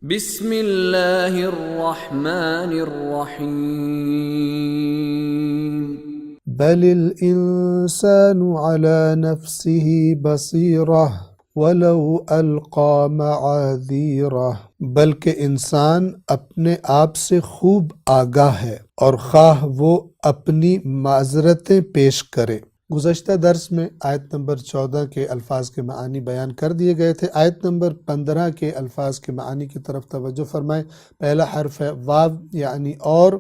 بسم اللہ الرحمن الرحیم بل الإنسان على نفسه بصیرہ ولو القى معاذیرہ، بلکہ انسان اپنے آپ سے خوب آگاہ ہے اور خواہ وہ اپنی معذرتیں پیش کرے۔ گزشتہ درس میں آیت نمبر 14 کے الفاظ کے معانی بیان کر دیے گئے تھے۔ آیت نمبر 15 کے الفاظ کے معانی کی طرف توجہ فرمائیں۔ پہلا حرف ہے واو یعنی اور،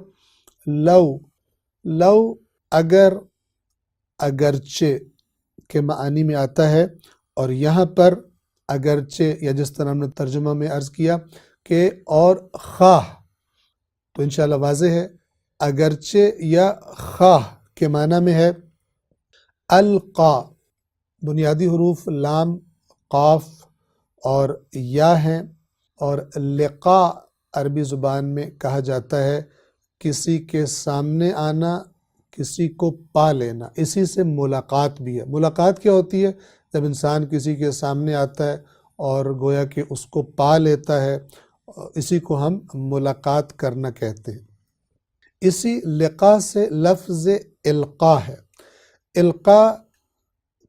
لو اگر، اگرچہ کے معنی میں آتا ہے، اور یہاں پر اگرچہ یا جس طرح ہم نے ترجمہ میں عرض کیا کہ اور خواہ، تو انشاءاللہ واضح ہے اگرچہ یا خواہ کے معنی میں ہے القا۔ بنیادی حروف لام، قاف اور یا ہیں، اور لقا عربی زبان میں کہا جاتا ہے کسی کے سامنے آنا، کسی کو پا لینا، اسی سے ملاقات بھی ہے۔ ملاقات کیا ہوتی ہے؟ جب انسان کسی کے سامنے آتا ہے اور گویا کہ اس کو پا لیتا ہے، اسی کو ہم ملاقات کرنا کہتے ہیں۔ اسی لقا سے لفظ القا ہے۔ القا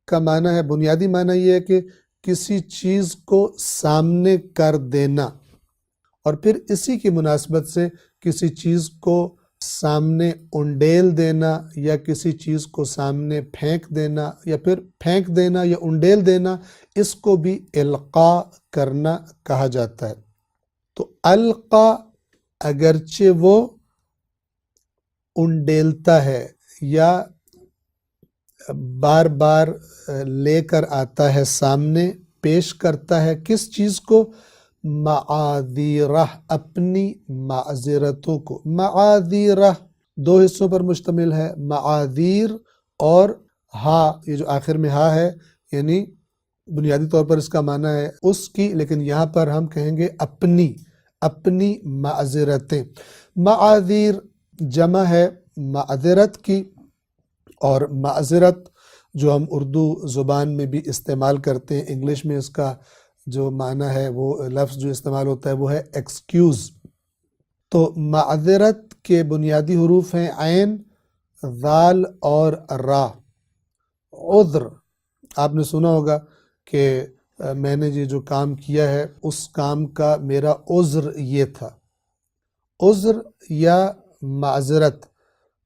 کا معنی ہے، بنیادی معنی یہ ہے کہ کسی چیز کو سامنے کر دینا، اور پھر اسی کی مناسبت سے کسی چیز کو سامنے انڈیل دینا، یا کسی چیز کو سامنے پھینک دینا، یا پھر پھینک دینا یا انڈیل دینا، اس کو بھی القا کرنا کہا جاتا ہے۔ تو القا اگرچہ وہ انڈیلتا ہے یا بار بار لے کر آتا ہے سامنے، پیش کرتا ہے کس چیز کو؟ معاذیرہ، اپنی معذرتوں کو۔ معاذیرہ دو حصوں پر مشتمل ہے، معاذیر اور ہا، یہ جو آخر میں ہا ہے، یعنی بنیادی طور پر اس کا معنی ہے اس کی، لیکن یہاں پر ہم کہیں گے اپنی معذرتیں۔ معاذیر جمع ہے معذرت کی، اور معذرت جو ہم اردو زبان میں بھی استعمال کرتے ہیں، انگلش میں اس کا جو معنی ہے، وہ لفظ جو استعمال ہوتا ہے وہ ہے ایکسکیوز۔ تو معذرت کے بنیادی حروف ہیں عین، ذال اور را۔ عذر، آپ نے سنا ہوگا کہ میں نے یہ جو کام کیا ہے اس کام کا میرا عذر یہ تھا۔ عذر یا معذرت،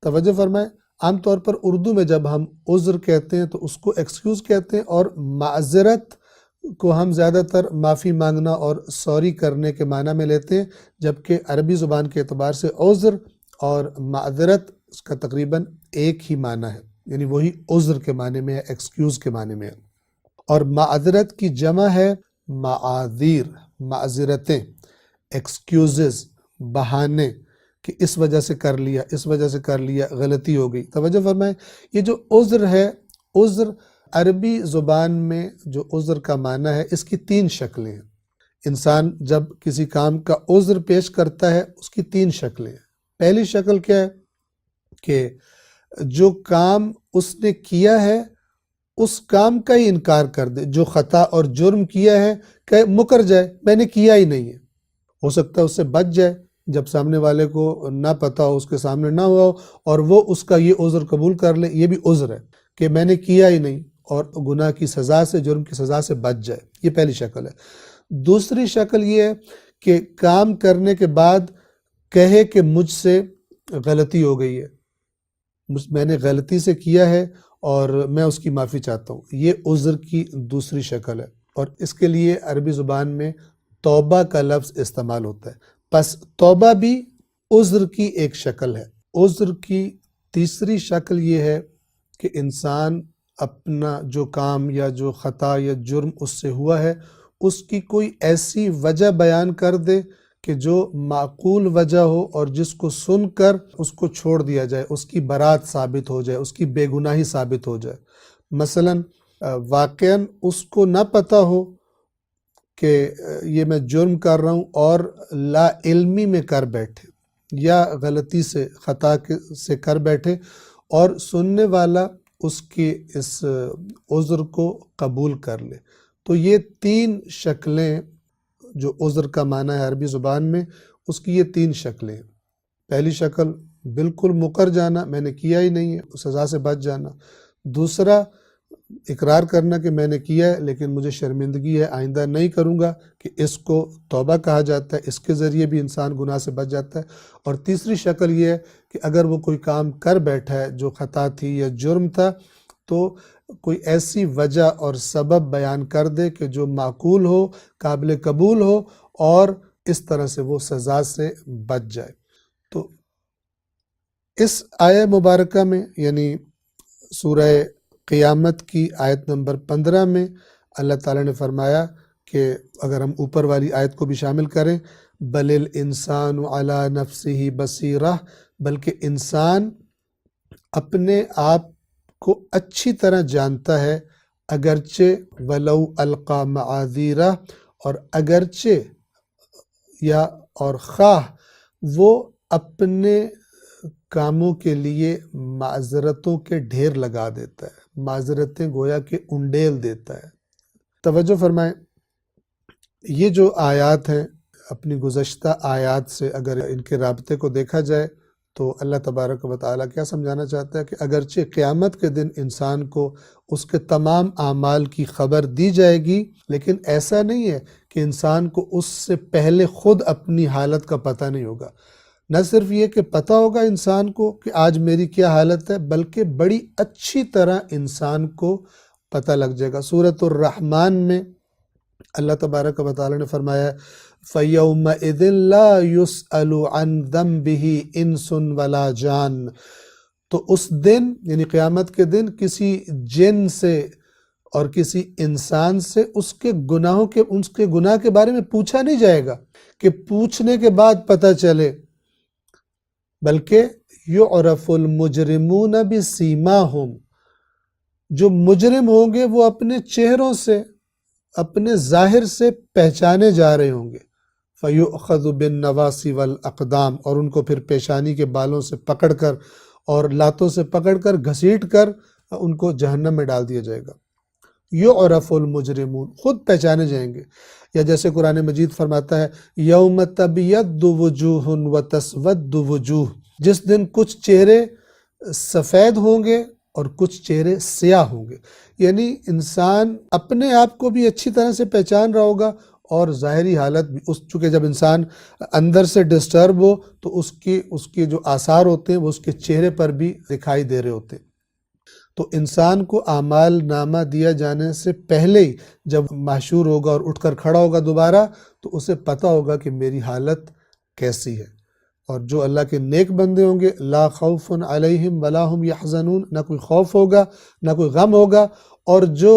توجہ فرمائیں، عام طور پر اردو میں جب ہم عذر کہتے ہیں تو اس کو ایکسکیوز کہتے ہیں، اور معذرت کو ہم زیادہ تر معافی مانگنا اور سوری کرنے کے معنی میں لیتے ہیں، جبکہ عربی زبان کے اعتبار سے عذر اور معذرت اس کا تقریباً ایک ہی معنی ہے، یعنی وہی عذر کے معنی میں ہے، ایکسکیوز کے معنی میں ہے۔ اور معذرت کی جمع ہے معاذیر، معذرتیں، ایکسکیوزز، بہانے، کہ اس وجہ سے کر لیا، اس وجہ سے کر لیا، غلطی ہو گئی۔ توجہ فرمائیں، یہ جو عذر ہے، عذر عربی زبان میں جو عذر کا معنی ہے، اس کی 3 شکلیں ہیں۔ انسان جب کسی کام کا عذر پیش کرتا ہے، اس کی 3 شکلیں ہیں۔ پہلی شکل کیا ہے کہ جو کام اس نے کیا ہے اس کام کا ہی انکار کر دے، جو خطا اور جرم کیا ہے کہ مکر جائے، میں نے کیا ہی نہیں ہے۔ ہو سکتا ہے اس سے بچ جائے، جب سامنے والے کو نہ پتا ہو، اس کے سامنے نہ ہوا ہو، اور وہ اس کا یہ عذر قبول کر لے، یہ بھی عذر ہے کہ میں نے کیا ہی نہیں، اور گناہ کی سزا سے، جرم کی سزا سے بچ جائے۔ یہ پہلی شکل ہے۔ دوسری شکل یہ ہے کہ کام کرنے کے بعد کہے کہ مجھ سے غلطی ہو گئی ہے، میں نے غلطی سے کیا ہے اور میں اس کی معافی چاہتا ہوں۔ یہ عذر کی دوسری شکل ہے، اور اس کے لیے عربی زبان میں توبہ کا لفظ استعمال ہوتا ہے۔ پس توبہ بھی عذر کی ایک شکل ہے۔ عذر کی تیسری شکل یہ ہے کہ انسان اپنا جو کام یا جو خطا یا جرم اس سے ہوا ہے، اس کی کوئی ایسی وجہ بیان کر دے کہ جو معقول وجہ ہو، اور جس کو سن کر اس کو چھوڑ دیا جائے، اس کی برات ثابت ہو جائے، اس کی بے گناہی ثابت ہو جائے۔ مثلا واقعاً اس کو نہ پتہ ہو کہ یہ میں جرم کر رہا ہوں، اور لا علمی میں کر بیٹھے یا غلطی سے، خطا سے کر بیٹھے، اور سننے والا اس کی اس عذر کو قبول کر لے۔ تو یہ 3 شکلیں جو عذر کا معنی ہے عربی زبان میں، اس کی یہ 3 شکلیں ہیں۔ پہلی شکل بالکل مکر جانا، میں نے کیا ہی نہیں ہے، سزا سے بچ جانا۔ دوسرا اقرار کرنا کہ میں نے کیا ہے لیکن مجھے شرمندگی ہے، آئندہ نہیں کروں گا، کہ اس کو توبہ کہا جاتا ہے، اس کے ذریعے بھی انسان گناہ سے بچ جاتا ہے۔ اور تیسری شکل یہ ہے کہ اگر وہ کوئی کام کر بیٹھا ہے جو خطا تھی یا جرم تھا، تو کوئی ایسی وجہ اور سبب بیان کر دے کہ جو معقول ہو، قابل قبول ہو، اور اس طرح سے وہ سزا سے بچ جائے۔ تو اس آیہ مبارکہ میں یعنی سورہ قیامت کی آیت نمبر 15 میں اللہ تعالیٰ نے فرمایا کہ اگر ہم اوپر والی آیت کو بھی شامل کریں، بل الانسان علی نفسہ بصیرہ، بلکہ انسان اپنے آپ کو اچھی طرح جانتا ہے، اگرچہ ولو القی معاذیرہ، اور اگرچہ یا اور خواہ وہ اپنے کاموں کے لیے معذرتوں کے ڈھیر لگا دیتا ہے، معذرتیں گویا کہ انڈیل دیتا ہے۔ توجہ فرمائیں، یہ جو آیات ہیں اپنی گزشتہ آیات سے اگر ان کے رابطے کو دیکھا جائے تو اللہ تبارک و تعالیٰ کیا سمجھانا چاہتا ہے کہ اگرچہ قیامت کے دن انسان کو اس کے تمام اعمال کی خبر دی جائے گی، لیکن ایسا نہیں ہے کہ انسان کو اس سے پہلے خود اپنی حالت کا پتہ نہیں ہوگا۔ نہ صرف یہ کہ پتہ ہوگا انسان کو کہ آج میری کیا حالت ہے، بلکہ بڑی اچھی طرح انسان کو پتہ لگ جائے گا۔ سورۃ الرحمن میں اللہ تبارک و تعالیٰ نے فرمایا فَيَوْمَئِذٍ لَا يُسْأَلُ عَنْ ذَنْبِهِ انس ولا جان، تو اس دن یعنی قیامت کے دن کسی جن سے اور کسی انسان سے اس کے گناہ کے بارے میں پوچھا نہیں جائے گا کہ پوچھنے کے بعد پتہ چلے، بلکہ یعرف المجرمون بسیماہم، جو مجرم ہوں گے وہ اپنے چہروں سے، اپنے ظاہر سے پہچانے جا رہے ہوں گے۔ فیؤخذ بالنواصی والاقدام، اور ان کو پھر پیشانی کے بالوں سے پکڑ کر اور لاتوں سے پکڑ کر گھسیٹ کر ان کو جہنم میں ڈال دیا جائے گا۔ یعرف المجرمون، خود پہچانے جائیں گے۔ یا جیسے قرآن مجید فرماتا ہے یوم تبیض وجوہ وتسود وجوہ، جس دن کچھ چہرے سفید ہوں گے اور کچھ چہرے سیاہ ہوں گے، یعنی انسان اپنے آپ کو بھی اچھی طرح سے پہچان رہا ہوگا اور ظاہری حالت بھی، چونکہ جب انسان اندر سے ڈسٹرب ہو تو اس کے جو آثار ہوتے ہیں وہ اس کے چہرے پر بھی دکھائی دے رہے ہوتے ہیں۔ تو انسان کو اعمال نامہ دیا جانے سے پہلے ہی جب محشور ہوگا اور اٹھ کر کھڑا ہوگا دوبارہ، تو اسے پتہ ہوگا کہ میری حالت کیسی ہے۔ اور جو اللہ کے نیک بندے ہوں گے لا خوف علیہم ولا هم یحزنون، نہ کوئی خوف ہوگا نہ کوئی غم ہوگا۔ اور جو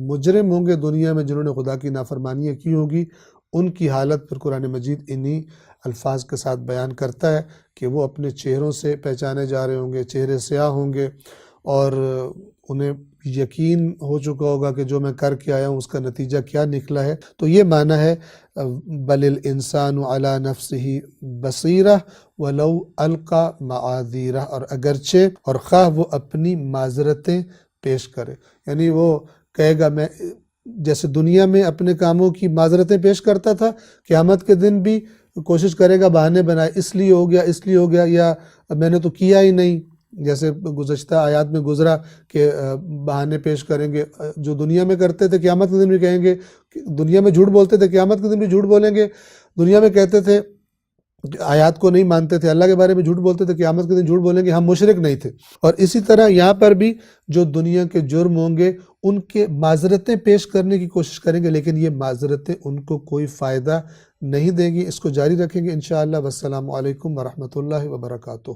مجرم ہوں گے دنیا میں جنہوں نے خدا کی نافرمانیاں کی ہوگی، ان کی حالت پھر قرآن مجید انہی الفاظ کے ساتھ بیان کرتا ہے کہ وہ اپنے چہروں سے پہچانے جا رہے ہوں گے، چہرے سیاہ ہوں گے، اور انہیں یقین ہو چکا ہوگا کہ جو میں کر کے آیا ہوں اس کا نتیجہ کیا نکلا ہے۔ تو یہ معنی ہے بل الانسان علی نفسہ بصیرہ ولو القی معاذیرہ، اور اگرچہ اور خواہ وہ اپنی معذرتیں پیش کرے، یعنی وہ کہے گا میں جیسے دنیا میں اپنے کاموں کی معذرتیں پیش کرتا تھا، قیامت کے دن بھی کوشش کرے گا بہانے بنائے، اس لیے ہو گیا یا میں نے تو کیا ہی نہیں، جیسے گزشتہ آیات میں گزرا کہ بہانے پیش کریں گے۔ جو دنیا میں کرتے تھے قیامت کے دن بھی کہیں گے، دنیا میں جھوٹ بولتے تھے قیامت کے دن بھی جھوٹ بولیں گے، دنیا میں کہتے تھے آیات کو نہیں مانتے تھے، اللہ کے بارے میں جھوٹ بولتے تھے، قیامت کے دن جھوٹ بولیں گے ہم مشرک نہیں تھے۔ اور اسی طرح یہاں پر بھی جو دنیا کے جرم ہوں گے ان کے معذرتیں پیش کرنے کی کوشش کریں گے، لیکن یہ معذرتیں ان کو کوئی فائدہ نہیں دیں گی۔ اس کو جاری رکھیں گے انشاءاللہ۔ والسلام علیکم ورحمۃ اللہ وبرکاتہ۔